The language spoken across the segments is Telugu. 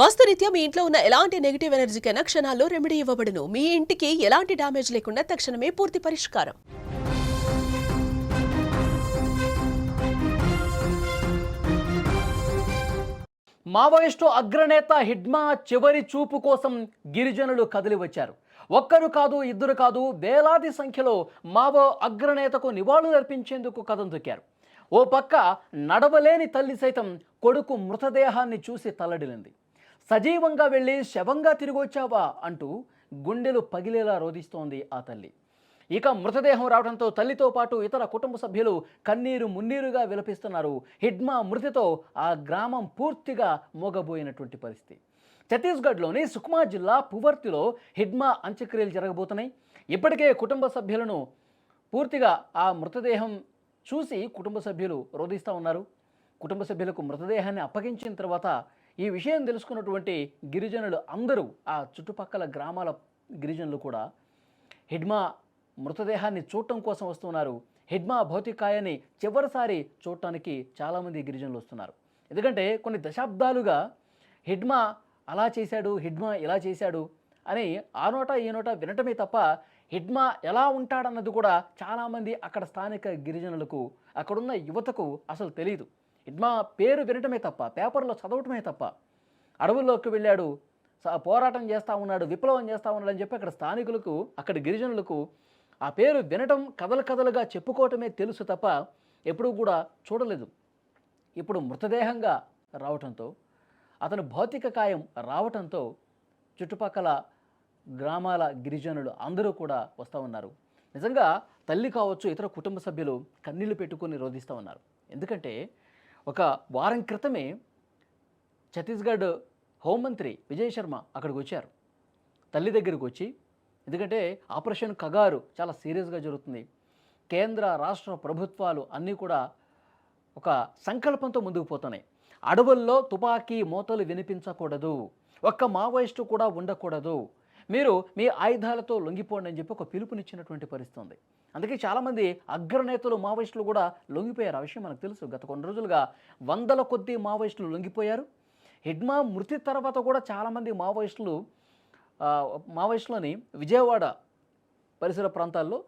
వాస్తురీత్యా మీ ఇంట్లో ఉన్న ఎలాంటి నెగిటివ్ ఎనర్జీకైనా క్షణాల్లో రెమెడీ ఇవ్వబడును. మీ ఇంటికి ఎలాంటి డ్యామేజ్ లేకుండా తక్షణమే పూర్తి పరిష్కారం. మావోయిస్టు అగ్రనేత హిడ్మా చివరి చూపు కోసం గిరిజనులు కదిలి వచ్చారు. ఒక్కరు కాదు, ఇద్దరు కాదు, వేలాది సంఖ్యలో మావో అగ్రనేతకు నివాళులు అర్పించేందుకు కదం తొక్కారు. ఓ పక్క నడవలేని తల్లి సైతం కొడుకు మృతదేహాన్ని చూసి తల్లడిల్లింది. సజీవంగా వెళ్ళి శవంగా తిరిగి వచ్చావా అంటూ గుండెలు పగిలేలా రోధిస్తోంది ఆ తల్లి. ఇక మృతదేహం రావడంతో తల్లితో పాటు ఇతర కుటుంబ సభ్యులు కన్నీరు మున్నీరుగా విలపిస్తున్నారు. హిడ్మా మృతితో ఆ గ్రామం పూర్తిగా మోగబోయినటువంటి పరిస్థితి. ఛత్తీస్గఢ్లోని సుక్మా జిల్లా పువర్తిలో హిడ్మా అంత్యక్రియలు జరగబోతున్నాయి. ఇప్పటికే కుటుంబ సభ్యులను పూర్తిగా ఆ మృతదేహం చూసి కుటుంబ సభ్యులు రోధిస్తూ ఉన్నారు. కుటుంబ సభ్యులకు మృతదేహాన్ని అప్పగించిన తర్వాత ఈ విషయం తెలుసుకున్నటువంటి గిరిజనులు అందరూ, ఆ చుట్టుపక్కల గ్రామాల గిరిజనులు కూడా హిడ్మా మృతదేహాన్ని చూడటం కోసం వస్తున్నారు. హిడ్మా భౌతికాయాన్ని చివరిసారి చూడటానికి చాలామంది గిరిజనులు వస్తున్నారు. ఎందుకంటే కొన్ని దశాబ్దాలుగా హిడ్మా అలా చేశాడు, హిడ్మా ఇలా చేశాడు అని ఆ నోట ఈ నోట వినటమే తప్ప హిడ్మా ఎలా ఉంటాడన్నది కూడా చాలామంది అక్కడ స్థానిక గిరిజనులకు, అక్కడున్న యువతకు అసలు తెలియదు. హిడ్మా పేరు వినటమే తప్ప, పేపర్లో చదవటమే తప్ప, అడవుల్లోకి వెళ్ళాడు, పోరాటం చేస్తూ ఉన్నాడు, విప్లవం చేస్తూ ఉన్నాడు అని చెప్పి అక్కడ స్థానికులకు, అక్కడ గిరిజనులకు ఆ పేరు వినటం, కథలు కథలుగా చెప్పుకోవటమే తెలుసు తప్ప ఎప్పుడూ కూడా చూడలేదు. ఇప్పుడు మృతదేహంగా రావటంతో, అతను భౌతిక కాయం రావటంతో చుట్టుపక్కల గ్రామాల గిరిజనులు అందరూ కూడా వస్తూ ఉన్నారు. నిజంగా తల్లి కావచ్చు, ఇతర కుటుంబ సభ్యులు కన్నీళ్లు పెట్టుకొని రోధిస్తూ ఉన్నారు. ఎందుకంటే ఒక వారం క్రితమే ఛత్తీస్గఢ్ హోంమంత్రి విజయ్ శర్మ అక్కడికి వచ్చారు, తల్లి దగ్గరికి వచ్చి. ఎందుకంటే ఆపరేషన్ కగారు చాలా సీరియస్గా జరుగుతుంది. కేంద్ర రాష్ట్ర ప్రభుత్వాలు అన్నీ కూడా ఒక సంకల్పంతో ముందుకు పోతున్నాయి. అడవుల్లో తుపాకీ మోతలు వినిపించకూడదు, ఒక్క మావోయిస్టు కూడా ఉండకూడదు, మీరు మీ ఆయుధాలతో లొంగిపోండి అని చెప్పి ఒక పిలుపునిచ్చినటువంటి పరిస్థితి ఉంది. అందుకే చాలామంది అగ్రనేతలు మావోయిస్టులు కూడా లొంగిపోయారు. ఆ విషయం మనకు తెలుసు. గత కొన్ని రోజులుగా వందల కొద్దీ మావోయిస్టులు లొంగిపోయారు. హిడ్మా మృతి తర్వాత కూడా చాలామంది మావోయిస్టులని విజయవాడ పరిసర ప్రాంతాల్లో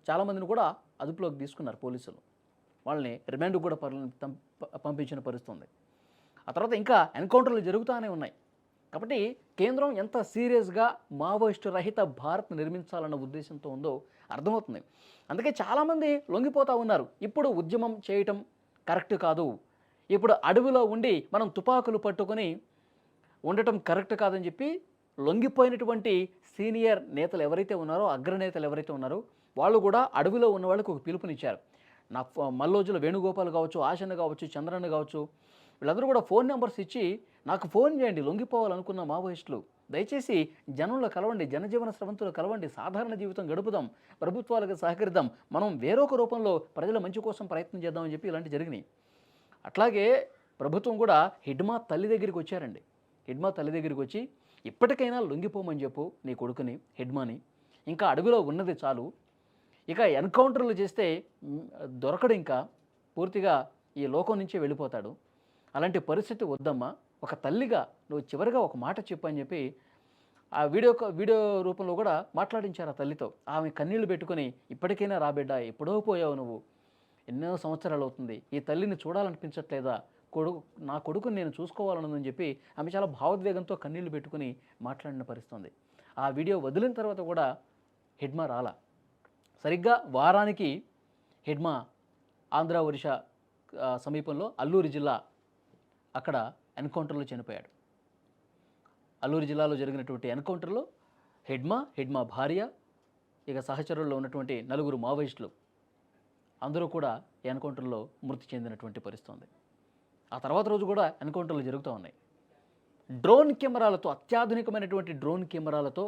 చాలామందిని కూడా అదుపులోకి తీసుకున్నారు పోలీసులు. వాళ్ళని రిమాండ్కు కూడా పంపించిన పరిస్థితి ఉంది. ఆ తర్వాత ఇంకా ఎన్కౌంటర్లు జరుగుతూనే ఉన్నాయి. కాబట్టి కేంద్రం ఎంత సీరియస్గా మావోయిస్టు రహిత భారత్ నిర్మించాలన్న ఉద్దేశంతో ఉందో అర్థమవుతుంది. అందుకే చాలామంది లొంగిపోతూ ఉన్నారు. ఇప్పుడు ఉద్యమం చేయటం కరెక్ట్ కాదు, ఇప్పుడు అడవిలో ఉండి మనం తుపాకులు పట్టుకొని ఉండటం కరెక్ట్ కాదని చెప్పి లొంగిపోయినటువంటి సీనియర్ నేతలు ఎవరైతే ఉన్నారో, అగ్రనేతలు ఎవరైతే ఉన్నారో వాళ్ళు కూడా అడవిలో ఉన్న వాళ్ళకు ఒక పిలుపునిచ్చారు. నా మల్లోజుల వేణుగోపాల్ కావచ్చు, ఆశన్న కావచ్చు, చంద్రన్న కావచ్చు, వీళ్ళందరూ కూడా ఫోన్ నెంబర్స్ ఇచ్చి నాకు ఫోన్ చేయండి, లొంగిపోవాలనుకున్న మావోయిస్టులు దయచేసి జనంలో కలవండి, జనజీవన స్రవంతులు కలవండి, సాధారణ జీవితం గడుపుదాం, ప్రభుత్వాలకు సహకరిద్దాం, మనం వేరొక రూపంలో ప్రజల మంచి కోసం ప్రయత్నం చేద్దామని చెప్పి ఇలాంటివి జరిగినాయి. అట్లాగే ప్రభుత్వం కూడా హిడ్మా తల్లి దగ్గరికి వచ్చారండి. హిడ్మా తల్లి దగ్గరికి వచ్చి ఇప్పటికైనా లొంగిపోమని చెప్పు నీ కొడుకుని, హిడ్మాని, ఇంకా అడవిలో ఉన్నది చాలు, ఇక ఎన్కౌంటర్లు చేస్తే దొరకడు, ఇంకా పూర్తిగా ఈ లోకం నుంచే వెళ్ళిపోతాడు, అలాంటి పరిస్థితి వద్దమ్మా, ఒక తల్లిగా నువ్వు చివరిగా ఒక మాట చెప్పు అని చెప్పి ఆ వీడియో రూపంలో కూడా మాట్లాడించారు ఆ తల్లితో. ఆమె కన్నీళ్లు పెట్టుకొని ఇప్పటికైనా రాబిడ్డ, ఎప్పుడో పోయావు నువ్వు, ఎన్నో సంవత్సరాలు అవుతుంది, ఈ తల్లిని చూడాలనిపించట్లేదా, నా కొడుకుని నేను చూసుకోవాలన్నదని చెప్పి ఆమె చాలా భావోద్వేగంతో కన్నీళ్లు పెట్టుకుని మాట్లాడిన పరిస్థితుంది. ఆ వీడియో వదిలిన తర్వాత కూడా హిడ్మా రాలా. సరిగ్గా వారానికి హిడ్మా ఆంధ్ర ఒరిస్సా సమీపంలో అల్లూరి జిల్లా అక్కడ ఎన్కౌంటర్లో చనిపోయాడు. అల్లూరి జిల్లాలో జరిగినటువంటి ఎన్కౌంటర్లో హిడ్మా భార్య, ఇక సహచరుల్లో ఉన్నటువంటి 4 మావోయిస్టులు అందరూ కూడా ఎన్కౌంటర్లో మృతి చెందినటువంటి పరిస్థితి ఉంది. ఆ తర్వాత రోజు కూడా ఎన్కౌంటర్లు జరుగుతూ ఉన్నాయి. డ్రోన్ కెమెరాలతో, అత్యాధునికమైనటువంటి డ్రోన్ కెమెరాలతో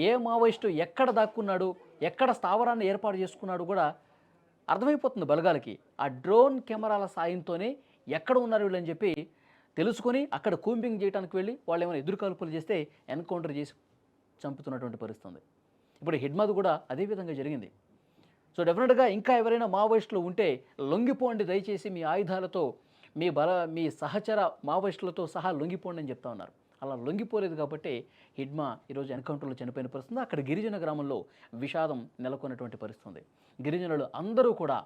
ఏ మావోయిస్టు ఎక్కడ దాక్కున్నాడు, ఎక్కడ స్థావరాన్ని ఏర్పాటు చేసుకున్నాడు కూడా అర్థమైపోతుంది బలగాలకి. ఆ డ్రోన్ కెమెరాల సాయంతోనే ఎక్కడ ఉన్నారు వీళ్ళని చెప్పి తెలుసుకొని అక్కడ కూంబింగ్ చేయడానికి వెళ్ళి వాళ్ళు ఏమైనా ఎదురుకాల్పులు చేస్తే ఎన్కౌంటర్ చేసి చంపుతున్నటువంటి పరిస్థితి. ఇప్పుడు హిడ్మాది కూడా అదే విధంగా జరిగింది. సో డెఫినెట్గా ఇంకా ఎవరైనా మావోయిస్టులు ఉంటే లొంగిపోండి దయచేసి, మీ ఆయుధాలతో మీ సహచర మావోయిస్టులతో సహా లొంగిపోండి అని చెప్తా ఉన్నారు. అలా లొంగిపోలేదు కాబట్టి హిడ్మా ఈరోజు ఎన్కౌంటర్లో చనిపోయిన పరిస్థితి. అక్కడ గిరిజన గ్రామంలో విషాదం నెలకొన్నటువంటి పరిస్థితి ఉంది. గిరిజనులు అందరూ కూడా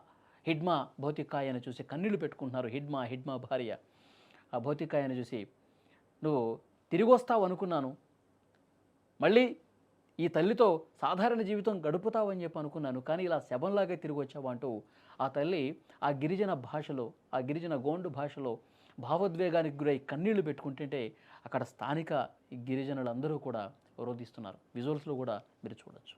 హిడ్మా భౌతికాయాన్ని చూసి కన్నీళ్లు పెట్టుకుంటున్నారు. హిడ్మా భార్య ఆ భౌతికాయాన్ని చూసి, నువ్వు తిరిగి వస్తావు అనుకున్నాను, మళ్ళీ ఈ తల్లితో సాధారణ జీవితం గడుపుతావని చెప్పి అనుకున్నాను, కానీ ఇలా శవంలాగా తిరిగి వచ్చావు అంటూ ఆ తల్లి ఆ గిరిజన భాషలో, ఆ గిరిజన గోండు భాషలో భావోద్వేగానికి గురై కన్నీళ్లు పెట్టుకుంటుంటే అక్కడ స్థానిక గిరిజనులందరూ కూడా రోధిస్తున్నారు. విజువల్స్లో కూడా మీరు చూడొచ్చు.